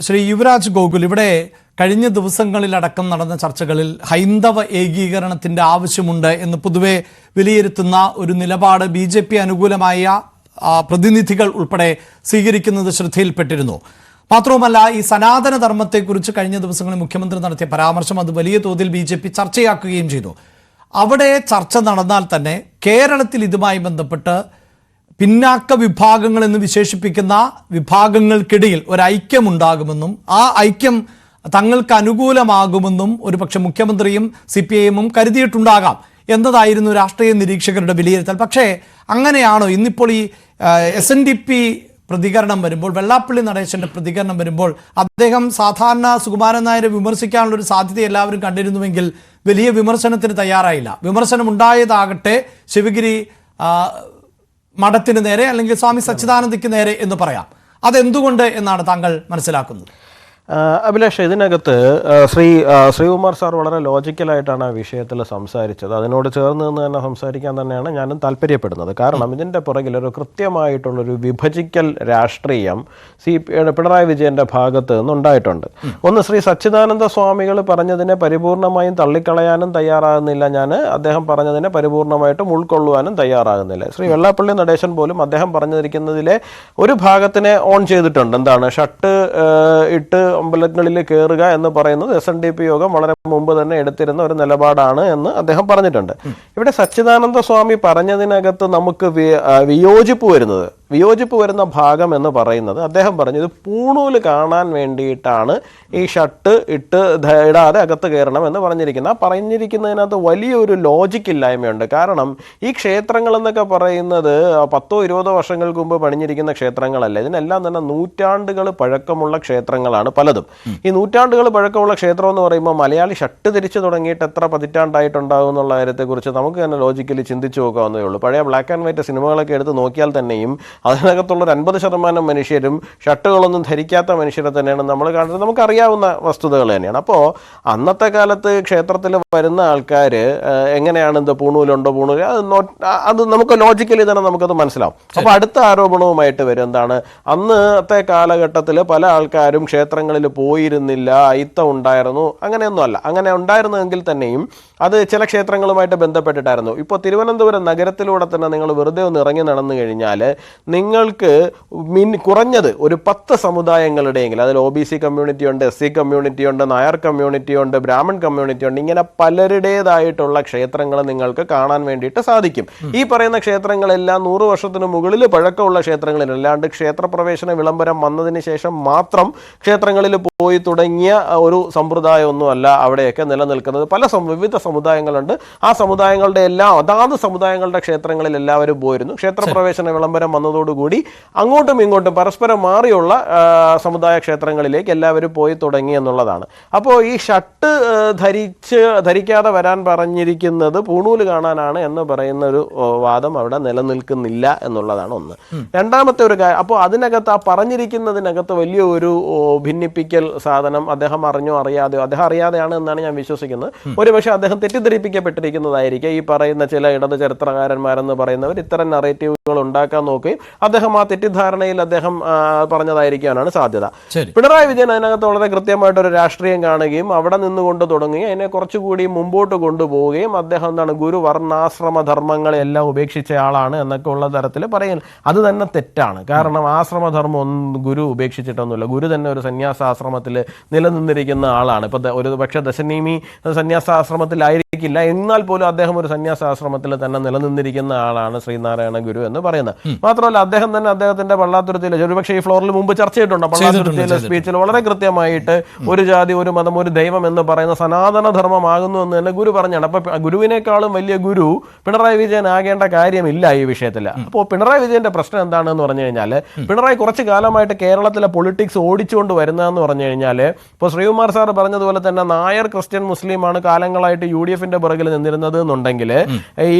ശ്രീ യുവരാജ് ഗോകുൽ, ഇവിടെ കഴിഞ്ഞ ദിവസങ്ങളിലടക്കം നടന്ന ചർച്ചകളിൽ ഹൈന്ദവ ഏകീകരണത്തിൻ്റെ ആവശ്യമുണ്ട് എന്ന് പൊതുവെ വിലയിരുത്തുന്ന ഒരു നിലപാട് BJP അനുകൂലമായ പ്രതിനിധികൾ ഉൾപ്പെടെ സ്വീകരിക്കുന്നത് ശ്രദ്ധയിൽപ്പെട്ടിരുന്നു. മാത്രവുമല്ല, ഈ സനാതന ധർമ്മത്തെക്കുറിച്ച് കഴിഞ്ഞ ദിവസങ്ങളിൽ മുഖ്യമന്ത്രി നടത്തിയ പരാമർശം അത് വലിയ തോതിൽ BJP ചർച്ചയാക്കുകയും ചെയ്തു. അവിടെ ചർച്ച നടന്നാൽ തന്നെ കേരളത്തിൽ ഇതുമായി ബന്ധപ്പെട്ട് പിന്നാക്ക വിഭാഗങ്ങൾ എന്ന് വിശേഷിപ്പിക്കുന്ന വിഭാഗങ്ങൾക്കിടയിൽ ഒരു ഐക്യമുണ്ടാകുമെന്നും ആ ഐക്യം തങ്ങൾക്ക് അനുകൂലമാകുമെന്നും ഒരുപക്ഷെ മുഖ്യമന്ത്രിയും CPIM കരുതിയിട്ടുണ്ടാകാം എന്നതായിരുന്നു രാഷ്ട്രീയ നിരീക്ഷകരുടെ വിലയിരുത്തൽ. പക്ഷേ അങ്ങനെയാണോ? ഇന്നിപ്പോൾ ഈ SNDP പ്രതികരണം വരുമ്പോൾ, വെള്ളാപ്പള്ളി നടേശന്റെ പ്രതികരണം വരുമ്പോൾ, അദ്ദേഹം സാധാരണ സുകുമാരൻ നായരെ വിമർശിക്കാനുള്ളൊരു സാധ്യത എല്ലാവരും കണ്ടിരുന്നുവെങ്കിൽ വലിയ വിമർശനത്തിന് തയ്യാറായില്ല. വിമർശനം ഉണ്ടായതാകട്ടെ ശിവഗിരി മഠത്തിന് നേരെ അല്ലെങ്കിൽ സ്വാമി സച്ചിദാനന്ദയ്ക്ക് നേരെ എന്ന് പറയാം. അതെന്തുകൊണ്ട് എന്നാണ് താങ്കൾ മനസ്സിലാക്കുന്നത്? അഭിലാഷ്, ഇതിനകത്ത് ശ്രീകുമാർ സാർ വളരെ ലോജിക്കലായിട്ടാണ് ആ വിഷയത്തിൽ സംസാരിച്ചത്. അതിനോട് ചേർന്ന് നിന്ന് തന്നെ സംസാരിക്കാൻ തന്നെയാണ് ഞാനും താല്പര്യപ്പെടുന്നത്. കാരണം ഇതിൻ്റെ പുറകിൽ ഒരു കൃത്യമായിട്ടുള്ളൊരു വിഭജിക്കൽ രാഷ്ട്രീയം പിണറായി വിജയൻ്റെ ഭാഗത്ത് നിന്നുണ്ടായിട്ടുണ്ട്. ഒന്ന്, ശ്രീ സച്ചിദാനന്ദ സ്വാമികൾ പറഞ്ഞതിനെ പരിപൂർണമായും തള്ളിക്കളയാനും തയ്യാറാകുന്നില്ല ഞാൻ, അദ്ദേഹം പറഞ്ഞതിനെ പരിപൂർണമായിട്ടും ഉൾക്കൊള്ളുവാനും തയ്യാറാകുന്നില്ല. ശ്രീ വെള്ളാപ്പള്ളി നടേശൻ പോലും അദ്ദേഹം പറഞ്ഞിരിക്കുന്നതിലെ ഒരു ഭാഗത്തിനെ ഓൺ ചെയ്തിട്ടുണ്ട്. എന്താണ്? ഷർട്ട് ഇട്ട് അമ്പലങ്ങളിൽ കയറുക എന്ന് പറയുന്നത് SNDP യോഗം വളരെ മുമ്പ് തന്നെ എടുത്തിരുന്ന ഒരു നിലപാടാണ് എന്ന് അദ്ദേഹം പറഞ്ഞിട്ടുണ്ട്. ഇവിടെ സച്ചിദാനന്ദ സ്വാമി പറഞ്ഞതിനകത്ത് നമുക്ക് വിയോജിപ്പ് വരുന്ന ഭാഗം എന്ന് പറയുന്നത്, അദ്ദേഹം പറഞ്ഞു ഇത് പൂണൂല് കാണാൻ വേണ്ടിയിട്ടാണ് ഈ ഷർട്ട് ഇടാതെ അകത്ത് കയറണം എന്ന് പറഞ്ഞിരിക്കുന്നത്. ആ പറഞ്ഞിരിക്കുന്നതിനകത്ത് വലിയൊരു ലോജിക്ക് ഇല്ലായ്മയുണ്ട്. കാരണം ഈ ക്ഷേത്രങ്ങൾ എന്നൊക്കെ പറയുന്നത് 10-20 വർഷങ്ങൾക്ക് മുമ്പ് പണിഞ്ഞിരിക്കുന്ന ക്ഷേത്രങ്ങളല്ല. ഇതിനെല്ലാം തന്നെ നൂറ്റാണ്ടുകൾ പഴക്കമുള്ള ക്ഷേത്രങ്ങളാണ് പലതും. ഈ നൂറ്റാണ്ടുകൾ പഴക്കമുള്ള ക്ഷേത്രം എന്ന് പറയുമ്പോൾ മലയാളി ഷർട്ട് തിരിച്ചു തുടങ്ങിയിട്ട് എത്ര പതിറ്റാണ്ടായിട്ടുണ്ടാകും എന്നുള്ള കാര്യത്തെക്കുറിച്ച് നമുക്ക് തന്നെ ലോജിക്കലി ചിന്തിച്ചു നോക്കാവുന്നേ ഉള്ളൂ. പഴയ ബ്ലാക്ക് ആൻഡ് വൈറ്റ് സിനിമകളൊക്കെ എടുത്ത് നോക്കിയാൽ തന്നെയും അതിനകത്തുള്ളൊരു 50% മനുഷ്യരും ഷർട്ടുകളൊന്നും ധരിക്കാത്ത മനുഷ്യരെ തന്നെയാണ് നമ്മൾ കാണുന്നത്. നമുക്കറിയാവുന്ന വസ്തുതകൾ തന്നെയാണ്. അപ്പോൾ അന്നത്തെ കാലത്ത് ക്ഷേത്രത്തിൽ വരുന്ന ആൾക്കാർ എങ്ങനെയാണ് പൂണൂലുണ്ടോ അത് നമുക്ക് ലോജിക്കലി തന്നെ നമുക്കത് മനസ്സിലാവും. അപ്പോൾ അടുത്ത ആരോപണവുമായിട്ട് വരും. എന്താണ്? അന്നത്തെ കാലഘട്ടത്തിൽ പല ആൾക്കാരും ക്ഷേത്രങ്ങളിൽ പോയിരുന്നില്ല, അയിത്തം ഉണ്ടായിരുന്നു. അങ്ങനെയൊന്നും അല്ല. അങ്ങനെ ഉണ്ടായിരുന്നെങ്കിൽ തന്നെയും അത് ചില ക്ഷേത്രങ്ങളുമായിട്ട് ബന്ധപ്പെട്ടിട്ടായിരുന്നു. ഇപ്പോൾ തിരുവനന്തപുരം നഗരത്തിലൂടെ തന്നെ നിങ്ങൾ വെറുതെ ഒന്ന് ഇറങ്ങി നടന്നു കഴിഞ്ഞാൽ നിങ്ങൾക്ക് കുറഞ്ഞത് ഒരു 10 സമുദായങ്ങളുടെയെങ്കിലും, അതിൽ OBC കമ്മ്യൂണിറ്റി ഉണ്ട്, SC കമ്മ്യൂണിറ്റി ഉണ്ട്, നായർ കമ്മ്യൂണിറ്റി ഉണ്ട്, ബ്രാഹ്മൺ കമ്മ്യൂണിറ്റി ഉണ്ട്, ഇങ്ങനെ പലരുടേതായിട്ടുള്ള ക്ഷേത്രങ്ങൾ നിങ്ങൾക്ക് കാണാൻ വേണ്ടിയിട്ട് സാധിക്കും. ഈ പറയുന്ന ക്ഷേത്രങ്ങളെല്ലാം 100 വർഷത്തിന് മുകളിൽ പഴക്കമുള്ള ക്ഷേത്രങ്ങളില്ല. അല്ലാണ്ട് ക്ഷേത്രപ്രവേശന വിളംബരം വന്നതിന് ശേഷം മാത്രം ക്ഷേത്രങ്ങളിൽ പോയി തുടങ്ങിയ ഒരു സമ്പ്രദായമൊന്നുമല്ല അവിടെയൊക്കെ നിലനിൽക്കുന്നത്. വിവിധ സമുദായങ്ങളുണ്ട്. ആ സമുദായങ്ങളുടെ എല്ലാം അതാത് സമുദായങ്ങളുടെ ക്ഷേത്രങ്ങളിൽ എല്ലാവരും പോയിരുന്നു. ക്ഷേത്രപ്രവേശന വിളംബരം വന്നതോടുകൂടി അങ്ങോട്ടും ഇങ്ങോട്ടും പരസ്പരം മാറിയുള്ള സമുദായ ക്ഷേത്രങ്ങളിലേക്ക് എല്ലാവരും പോയി തുടങ്ങി എന്നുള്ളതാണ്. അപ്പോൾ ഈ ഷർട്ട് ധരിക്കാതെ വരാൻ പറഞ്ഞിരിക്കുന്നത് പൂണൂല് കാണാനാണ് എന്ന് പറയുന്ന ഒരു വാദം അവിടെ നിലനിൽക്കുന്നില്ല എന്നുള്ളതാണ് ഒന്ന്. രണ്ടാമത്തെ ഒരു കാര്യം, അപ്പോൾ അതിനകത്ത് ആ പറഞ്ഞിരിക്കുന്നതിനകത്ത് വലിയ ഒരു ഭിന്നിപ്പിക്കൽ സാധനം അദ്ദേഹം അറിഞ്ഞോ അറിയാതെയോ, അദ്ദേഹം അറിയാതെയാണ് എന്നാണ് ഞാൻ വിശ്വസിക്കുന്നത്. ഒരുപക്ഷെ അദ്ദേഹം തെറ്റിദ്ധരിപ്പിക്കപ്പെട്ടിരിക്കുന്നതായിരിക്കും. ഈ പറയുന്ന ചില ഇടത് ചരിത്രകാരന്മാരെന്ന് പറയുന്നവർ ഇത്തരം നറേറ്റീവുകൾ ഉണ്ടാക്കാൻ നോക്കുകയും അദ്ദേഹം ആ തെറ്റിദ്ധാരണയിൽ അദ്ദേഹം പറഞ്ഞതായിരിക്കാനാണ് സാധ്യത. പിണറായി വിജയൻ അതിനകത്ത് വളരെ കൃത്യമായിട്ടൊരു രാഷ്ട്രീയം കാണുകയും അവിടെ നിന്നുകൊണ്ട് തുടങ്ങുകയും അതിനെ കുറച്ചുകൂടി മുമ്പോട്ട് കൊണ്ടുപോവുകയും അദ്ദേഹം എന്താണ് ഗുരു വർണ്ണാശ്രമ ധർമ്മങ്ങളെല്ലാം ഉപേക്ഷിച്ച ആളാണ് എന്നൊക്കെ ഉള്ള തരത്തിൽ പറയുന്നത്. അത് തന്നെ തെറ്റാണ്. കാരണം ആശ്രമധർമ്മം ഒന്നും ഗുരു ഉപേക്ഷിച്ചിട്ടൊന്നുമില്ല. ഗുരു തന്നെ ഒരു സന്യാസാശ്രമത്തിൽ നിലനിന്നിരിക്കുന്ന ആളാണ്. ഇപ്പൊ ഒരു പക്ഷേ ദശനീമി സന്യാസാശ്രമത്തിലായിരിക്കില്ല, എന്നാൽ പോലും അദ്ദേഹം ഒരു സന്യാസാശ്രമത്തിൽ തന്നെ നിലനിന്നിരിക്കുന്ന ആളാണ് ശ്രീനാരായണ ഗുരു എന്ന് പറയുന്നത്. മാത്രമല്ല അദ്ദേഹം തന്നെ അദ്ദേഹത്തിന്റെ പള്ളാത്തുരുത്തിയിലെ ഒരുപക്ഷെ ഈ ഫ്ലോറിൽ മുമ്പ് ചർച്ച ചെയ്തിട്ടുണ്ട്. പള്ളാത്തുരുത്തിയിലെ സ്പീച്ചിൽ വളരെ കൃത്യമായിട്ട് ഒരു ജാതി, ഒരു മതം, ഒരു ദൈവം എന്ന് പറയുന്ന സനാതന ധർമ്മമാകുന്നു എന്ന് തന്നെ ഗുരു പറഞ്ഞാണ്. അപ്പൊ ഗുരുവിനേക്കാളും വലിയ ഗുരു പിണറായി വിജയൻ ആകേണ്ട കാര്യമില്ല ഈ വിഷയത്തിൽ. അപ്പോൾ പിണറായി വിജയന്റെ പ്രശ്നം എന്താണെന്ന് പറഞ്ഞു കഴിഞ്ഞാൽ, പിണറായി കുറച്ചു കാലമായിട്ട് കേരളത്തിലെ പൊളിറ്റിക്സ് ഓടിച്ചുകൊണ്ട് വരുന്നതെന്ന് പറഞ്ഞു കഴിഞ്ഞാൽ, ഇപ്പോൾ ശ്രീകുമാർ സാർ പറഞ്ഞതുപോലെ തന്നെ നായർ ക്രിസ്ത്യൻ മുസ്ലിമാണ് കാലങ്ങളായിട്ട് UDFന്റെ പുറകിൽ നിന്നിരുന്നത് എന്നുണ്ടെങ്കിൽ,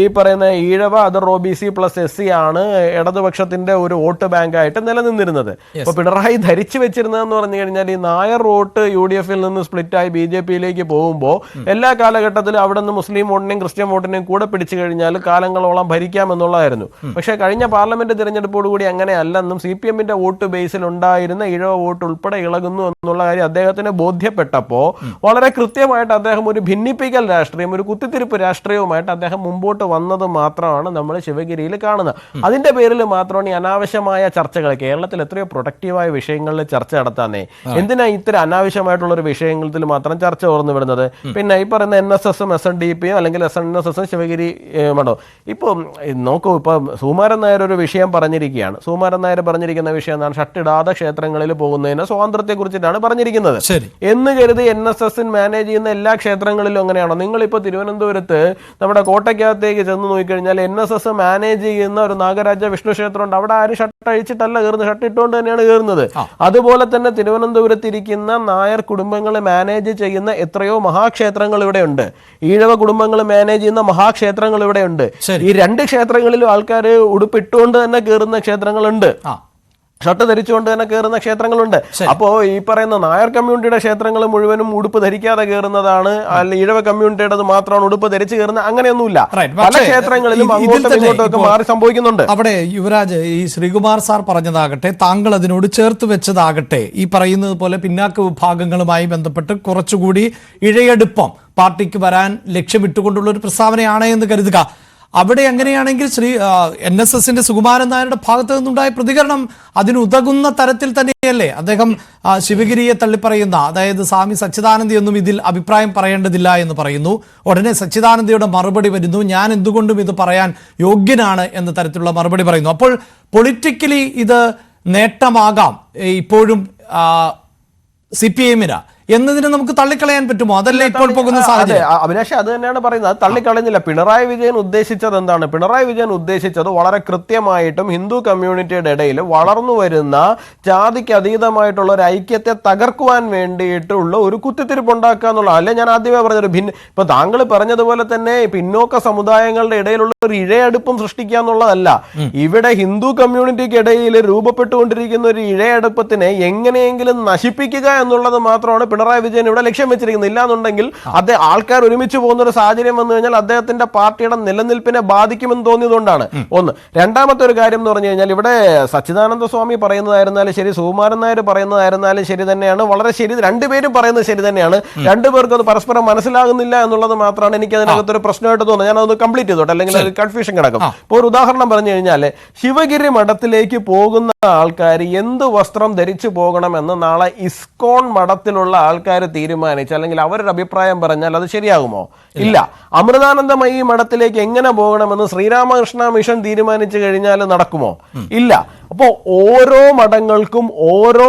ഈ പറയുന്ന ഈഴവ അതർ OBC + SC ആണ് ഇടതുപക്ഷ ഇടതുപക്ഷത്തിന്റെ ഒരു വോട്ട് ബാങ്കായിട്ട് നിലനിന്നിരുന്നത്. അപ്പൊ പിണറായി ധരിച്ചു വെച്ചിരുന്നതെന്ന് പറഞ്ഞു കഴിഞ്ഞാൽ ഈ നായർ വോട്ട് UDF-ൽ നിന്ന് സ്പ്ലിറ്റായി BJP-യിലേക്ക് പോകുമ്പോൾ എല്ലാ കാലഘട്ടത്തിലും അവിടെ നിന്ന് മുസ്ലിം വോട്ടിനെയും ക്രിസ്ത്യൻ വോട്ടിനെയും കൂടെ പിടിച്ചു കഴിഞ്ഞാൽ കാലങ്ങളോളം ഭരിക്കാമെന്നുള്ളതായിരുന്നു. പക്ഷേ കഴിഞ്ഞ പാർലമെന്റ് തിരഞ്ഞെടുപ്പോടുകൂടി അങ്ങനെ അല്ലെന്നും CPM-ന്റെ വോട്ട് ബേസിൽ ഉണ്ടായിരുന്ന ഇഴവ വോട്ട് ഉൾപ്പെടെ ഇളകുന്നു എന്നുള്ള കാര്യം അദ്ദേഹത്തിന് ബോധ്യപ്പെട്ടപ്പോൾ വളരെ കൃത്യമായിട്ട് അദ്ദേഹം ഒരു ഭിന്നിപ്പിക്കൽ രാഷ്ട്രീയം, ഒരു കുത്തിത്തിരിപ്പ് രാഷ്ട്രീയവുമായിട്ട് അദ്ദേഹം മുമ്പോട്ട് വന്നത് മാത്രമാണ് നമ്മൾ ശിവഗിരിയിൽ കാണുന്നത്. അതിന്റെ പേരിൽ മാത്രമാണ് ഈ അനാവശ്യമായ ചർച്ചകൾ. കേരളത്തിൽ എത്രയോ പ്രൊഡക്റ്റീവായ വിഷയങ്ങളിൽ ചർച്ച നടത്താനേ, എന്തിനാ ഇത്തരം അനാവശ്യമായിട്ടുള്ള ഒരു വിഷയങ്ങളിൽ മാത്രം ചർച്ച തുറന്നു വിടുന്നത്? പിന്നെ ഈ പറയുന്ന NSS-ഉം SNDP-യും അല്ലെങ്കിൽ SNSS-ഉം ശിവഗിരി മഠവും ഇപ്പം നോക്കൂ, ഇപ്പൊ സുകുമാരൻ നായർ ഒരു വിഷയം പറഞ്ഞിരിക്കുകയാണ്. സുകുമാരൻ നായർ പറഞ്ഞിരിക്കുന്ന വിഷയം എന്താണ്? ഷട്ടിടാതെ ക്ഷേത്രങ്ങളിൽ പോകുന്നതിന് സ്വാതന്ത്ര്യത്തെ കുറിച്ചിട്ടാണ് പറഞ്ഞിരിക്കുന്നത്. എന്ന് കരുതി NSS മാനേജ് ചെയ്യുന്ന എല്ലാ ക്ഷേത്രങ്ങളിലും അങ്ങനെയാണോ? നിങ്ങളിപ്പോ തിരുവനന്തപുരത്ത് നമ്മുടെ കോട്ടയ്ക്കകത്തേക്ക് ചെന്ന് നോക്കിക്കഴിഞ്ഞാൽ NSS മാനേജ് ചെയ്യുന്ന ഒരു നാഗരാജ വിഷ്ണു ക്ഷേത്രം ഉണ്ട്. അവിടെ ആരും ഷട്ട് അഴിച്ചിട്ടല്ല കയറുന്നത്, ഷട്ട് ഇട്ടുകൊണ്ട് തന്നെയാണ് കയറുന്നത്. അതുപോലെ തന്നെ തിരുവനന്തപുരത്ത് ഇരിക്കുന്ന നായർ കുടുംബങ്ങൾ മാനേജ് ചെയ്യുന്ന എത്രയോ മഹാക്ഷേത്രങ്ങൾ ഇവിടെ ഉണ്ട്. ഈഴവ കുടുംബങ്ങൾ മാനേജ് ചെയ്യുന്ന മഹാക്ഷേത്രങ്ങൾ ഇവിടെ ഉണ്ട്. ഈ രണ്ട് ക്ഷേത്രങ്ങളിലും ആൾക്കാർ ഉടുപ്പിട്ടുകൊണ്ട് തന്നെ കയറുന്ന ക്ഷേത്രങ്ങളുണ്ട്, ഷർട്ട് ധരിച്ചുകൊണ്ട് തന്നെ കയറുന്ന ക്ഷേത്രങ്ങളുണ്ട്. അപ്പോ ഈ പറയുന്ന നായർ കമ്മ്യൂണിറ്റിയുടെ ക്ഷേത്രങ്ങൾ മുഴുവനും ഉടുപ്പ് ധരിക്കാതെ കയറുന്നതാണ്, അല്ല ഈഴവ കമ്മ്യൂണിറ്റിയുടേത് മാത്രമാണ് ഉടുപ്പ് ധരിച്ച് കയറുന്നത്, അങ്ങനെയൊന്നുമില്ല. പല ക്ഷേത്രങ്ങളിലും അങ്ങോട്ടും ഇങ്ങോട്ടും ഒക്കെ മാറി സംഭവിക്കുന്നുണ്ട്. അവിടെ യുവരാജ്, ഈ ശ്രീകുമാർ സാർ പറഞ്ഞതാകട്ടെ, താങ്കൾ അതിനോട് ചേർത്ത് വെച്ചതാകട്ടെ, ഈ പറയുന്നത് പോലെ പിന്നാക്ക വിഭാഗങ്ങളുമായി ബന്ധപ്പെട്ട് കുറച്ചുകൂടി ഇഴയെടുപ്പം പാർട്ടിക്ക് വരാൻ ലക്ഷ്യമിട്ടുകൊണ്ടുള്ള ഒരു പ്രസ്താവനയാണ് എന്ന് കരുതുക. അവിടെ അങ്ങനെയാണെങ്കിൽ NSS-ന്റെ സുകുമാരൻ നായരുടെ ഭാഗത്തു നിന്നുണ്ടായ പ്രതികരണം അതിനുതകുന്ന തരത്തിൽ തന്നെയല്ലേ? അദ്ദേഹം ശിവഗിരിയെ തള്ളിപ്പറയുന്ന, അതായത് സ്വാമി സച്ചിദാനന്ദയൊന്നും ഇതിൽ അഭിപ്രായം പറയേണ്ടതില്ല എന്ന് പറയുന്നു. ഉടനെ സച്ചിദാനന്ദയുടെ മറുപടി വരുന്നു, ഞാൻ എന്തുകൊണ്ടും ഇത് പറയാൻ യോഗ്യനാണ് എന്ന തരത്തിലുള്ള മറുപടി പറയുന്നു. അപ്പോൾ പൊളിറ്റിക്കലി ഇത് നേട്ടമാകാം ഇപ്പോഴും CPM-ന് എന്നതിന് നമുക്ക് തള്ളിക്കളയാൻ പറ്റുമോ? അതല്ലേ ഇപ്പോൾ പോകുന്ന സാഹചര്യം. അഭിലാഷ് അത് തന്നെയാണ് പറയുന്നത്, തള്ളിക്കളയുന്നില്ല. പിണറായി വിജയൻ ഉദ്ദേശിച്ചത് എന്താണ്? പിണറായി വിജയൻ ഉദ്ദേശിച്ചത് വളരെ കൃത്യമായിട്ടും ഹിന്ദു കമ്മ്യൂണിറ്റിയുടെ ഇടയിൽ വളർന്നു വരുന്ന ജാതിക്ക് അതീതമായിട്ടുള്ള ഒരു ഐക്യത്തെ തകർക്കുവാൻ വേണ്ടിയിട്ടുള്ള ഒരു കുത്തിത്തിരിപ്പ് ഉണ്ടാക്കുക എന്നുള്ള. അല്ലെ, ഞാൻ ആദ്യമേ പറഞ്ഞൊരു ഇപ്പൊ താങ്കൾ പറഞ്ഞതുപോലെ തന്നെ പിന്നോക്ക സമുദായങ്ങളുടെ ഇടയിലുള്ള ഒരു ഇഴയടുപ്പം സൃഷ്ടിക്കുക എന്നുള്ളതല്ല. ഇവിടെ ഹിന്ദു കമ്മ്യൂണിറ്റിക്ക് ഇടയിൽ രൂപപ്പെട്ടുകൊണ്ടിരിക്കുന്ന ഒരു ഇഴയടുപ്പത്തിനെ എങ്ങനെയെങ്കിലും നശിപ്പിക്കുക എന്നുള്ളത് മാത്രമാണ് പിണറായി വിജയൻ ഇവിടെ ലക്ഷ്യം വെച്ചിരിക്കുന്നത്. ഇല്ലാന്നുണ്ടെങ്കിൽ ആൾക്കാർ ഒരുമിച്ച് പോകുന്ന ഒരു സാഹചര്യം വന്നു കഴിഞ്ഞാൽ അദ്ദേഹത്തിന്റെ പാർട്ടിയുടെ നിലനിൽപ്പിനെ ബാധിക്കുമെന്ന് തോന്നിയതുകൊണ്ടാണ്. ഒന്ന്. രണ്ടാമത്തെ ഒരു കാര്യം എന്ന് പറഞ്ഞു കഴിഞ്ഞാൽ ഇവിടെ സച്ചിദാനന്ദ സ്വാമി പറയുന്നതായിരുന്നാലും ശരി, സുകുമാരൻ നായർ പറയുന്നതായിരുന്നാലും ശരി തന്നെയാണ്, വളരെ ശരി, രണ്ടുപേരും പറയുന്നത് ശരി തന്നെയാണ്. രണ്ടുപേർക്കും അത് പരസ്പരം മനസ്സിലാകുന്നില്ല എന്നുള്ളത് മാത്രമാണ് എനിക്ക് അതിനകത്തൊരു പ്രശ്നമായിട്ട് തോന്നുന്നത്. ഞാൻ അതൊന്ന് കംപ്ലീറ്റ് ചെയ്തോട്ടെ, അല്ലെങ്കിൽ ഒരു കൺഫ്യൂഷൻ കിടക്കും. ഇപ്പോൾ ഒരു ഉദാഹരണം പറഞ്ഞു കഴിഞ്ഞാൽ ശിവഗിരി മഠത്തിലേക്ക് പോകുന്ന ആൾക്കാർ എന്ത് വസ്ത്രം ധരിച്ചു പോകണമെന്ന് നാളെ ഇസ്കോൺ മഠത്തിലുള്ള ആൾക്കാർ തീരുമാനിച്ചു, അല്ലെങ്കിൽ അവരുടെ അഭിപ്രായം പറഞ്ഞാൽ അത് ശരിയാകുമോ? ഇല്ല. അമൃതാനന്ദമയി മഠത്തിലേക്ക് എങ്ങനെ പോകണമെന്ന് ശ്രീരാമകൃഷ്ണ മിഷൻ തീരുമാനിച്ചു കഴിഞ്ഞാൽ നടക്കുമോ? ഇല്ല. അപ്പോൾ ഓരോ മഠങ്ങൾക്കും ഓരോ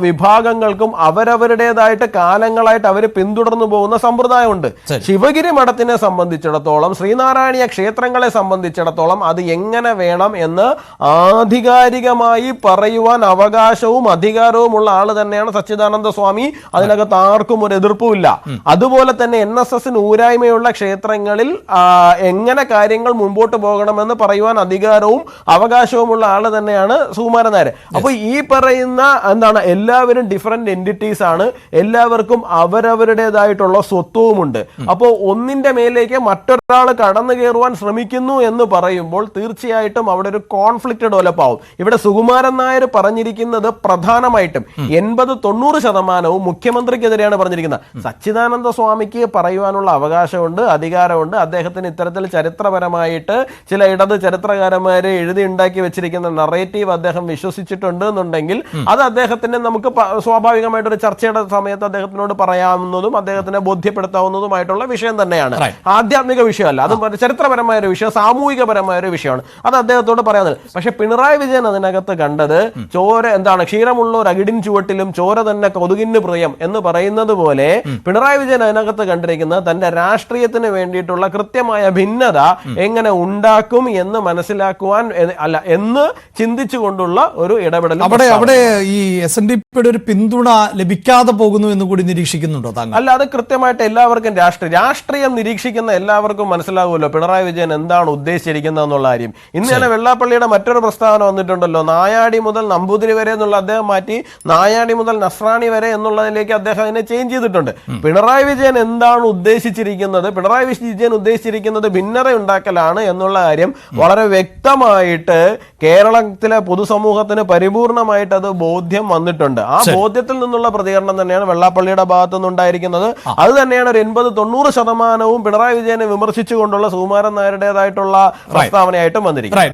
വിഭാഗങ്ങൾക്കും അവരവരുടേതായിട്ട് കാലങ്ങളായിട്ട് അവർ പിന്തുടർന്നു പോകുന്ന സമ്പ്രദായമുണ്ട്. ശിവഗിരി മഠത്തിനെ സംബന്ധിച്ചിടത്തോളം, ശ്രീനാരായണീയ ക്ഷേത്രങ്ങളെ സംബന്ധിച്ചിടത്തോളം അത് എങ്ങനെ വേണം എന്ന് ആധികാരികമായി പറയുവാൻ അവകാശവും അധികാരവുമുള്ള ആള് തന്നെയാണ് സച്ചിദാനന്ദ സ്വാമി. അതിനകത്ത് ആർക്കും ഒരു എതിർപ്പുമില്ല. അതുപോലെ തന്നെ NSS-ന് ഊരായ്മയുള്ള ക്ഷേത്രങ്ങളിൽ എങ്ങനെ കാര്യങ്ങൾ മുമ്പോട്ട് പോകണമെന്ന് പറയുവാൻ അധികാരവും അവകാശവുമുള്ള ആള് തന്നെയാണ് സുകുമാരൻ നായർ. അപ്പൊ ഈ പറയുന്ന എന്താണ്, എല്ലാവരും ഡിഫറെന്റ് എൻറ്റിറ്റീസ് ആണ്, എല്ലാവർക്കും അവരവരുടേതായിട്ടുള്ള സ്വത്വവുമുണ്ട്. അപ്പോൾ ഒന്നിന്റെ മേലേക്ക് മറ്റൊരാൾ കടന്നു കയറുവാൻ ശ്രമിക്കുന്നു എന്ന് പറയുമ്പോൾ തീർച്ചയായിട്ടും അവിടെ ഒരു കോൺഫ്ലിക്റ്റ് ഡെവലപ്പ് ആവും. ഇവിടെ സുകുമാരൻ നായർ പറഞ്ഞിരിക്കുന്നത് പ്രധാനമായിട്ടും 80-90% മുഖ്യമന്ത്രിക്കെതിരെയാണ് പറഞ്ഞിരിക്കുന്നത്. സച്ചിദാനന്ദ സ്വാമിക്ക് പറയുവാനുള്ള അവകാശമുണ്ട്, അധികാരമുണ്ട്. അദ്ദേഹത്തിന് ഇത്തരത്തിൽ ചരിത്രപരമായിട്ട് ചില ഇടത് ചരിത്രകാരന്മാര് എഴുതി ഉണ്ടാക്കി വെച്ചിരിക്കുന്ന നറേറ്റീവ് അദ്ദേഹം വിശ്വസിച്ചിട്ടുണ്ട് എന്നുണ്ടെങ്കിൽ അത് അദ്ദേഹത്തിന് നമുക്ക് സ്വാഭാവികമായിട്ടൊരു ചർച്ചയുടെ സമയത്ത് അദ്ദേഹത്തിനോട് പറയാവുന്നതും അദ്ദേഹത്തിനെ ബോധ്യപ്പെടുത്താവുന്നതുമായിട്ടുള്ള വിഷയം തന്നെയാണ്. ആധ്യാത്മിക വിഷയമല്ല, അത് ചരിത്രപരമായ ഒരു വിഷയം, സാമൂഹികപരമായ ഒരു വിഷയമാണ്. അത് അദ്ദേഹത്തോട് പറയാവുന്നത്. പക്ഷെ പിണറായി വിജയൻ അതിനകത്ത് കണ്ടത് ചോര എന്താണ്, ക്ഷീരമുള്ള ഒരു അകിടിൻ ചുവട്ടിലും ചോര തന്നെ കൊതുകിന് പ്രിയം എന്ന് പറയുന്നത് പോലെ പിണറായി വിജയൻ അതിനകത്ത് കണ്ടിരിക്കുന്നത് തന്റെ രാഷ്ട്രീയത്തിന് വേണ്ടിയിട്ടുള്ള കൃത്യമായ ഭിന്നത എങ്ങനെ ഉണ്ടാക്കും എന്ന് മനസ്സിലാക്കുവാൻ അല്ല എന്ന് ചിന്തിച്ചു വിമർശിച്ചുകൊണ്ടുള്ള ഒരു ഇടപെടൽ. അവിടെ ഈ SNDPയുടെ ഒരു പിന്തുണ ലഭിക്കാതെ പോകുന്നു എന്ന് കൂടി നിരീക്ഷിക്കുന്നുണ്ടോ താങ്കൾ? അല്ല, അത് കൃത്യമായിട്ട് എല്ലാവർക്കും രാഷ്ട്രീയം നിരീക്ഷിക്കുന്ന എല്ലാവർക്കും മനസ്സിലാവുമല്ലോ പിണറായി വിജയൻ എന്താണ് ഉദ്ദേശിച്ചിരിക്കുന്നത് എന്നുള്ള കാര്യം. ഇന്ന് തന്നെ വെള്ളാപ്പള്ളിയുടെ മറ്റൊരു പ്രസ്താവന വന്നിട്ടുണ്ടല്ലോ, നായാടി മുതൽ നമ്പൂതിരി വരെ എന്നുള്ള അദ്ദേഹം മാറ്റി നായാടി മുതൽ നസ്രാണി വരെ എന്നുള്ളതിലേക്ക് അദ്ദേഹം അതിനെ ചേഞ്ച് ചെയ്തിട്ടുണ്ട്. പിണറായി വിജയൻ എന്താണ് ഉദ്ദേശിച്ചിരിക്കുന്നത്? പിണറായി വിജയൻ ഉദ്ദേശിച്ചിരിക്കുന്നത് ഭിന്നത ഉണ്ടാക്കലാണ് എന്നുള്ള കാര്യം വളരെ വ്യക്തമായിട്ട് കേരളത്തിലെ പൊതുസമൂഹത്തിന് പരിപൂർണമായിട്ട് അത് ബോധ്യം വന്നിട്ടുണ്ട്. ആ ബോധ്യത്തിൽ നിന്നുള്ള പ്രതികരണം തന്നെയാണ് വെള്ളാപ്പള്ളിയുടെ ഭാഗത്തു നിന്നുണ്ടായിരിക്കുന്നത്. അത് തന്നെയാണ് ഒരു 80-90% പിണറായി വിജയനെ വിമർശിച്ചുകൊണ്ടുള്ള സുകുമാരൻ നായരുടേതായിട്ടുള്ള പ്രസ്താവനയായിട്ടും വന്നിരിക്കുന്നത്.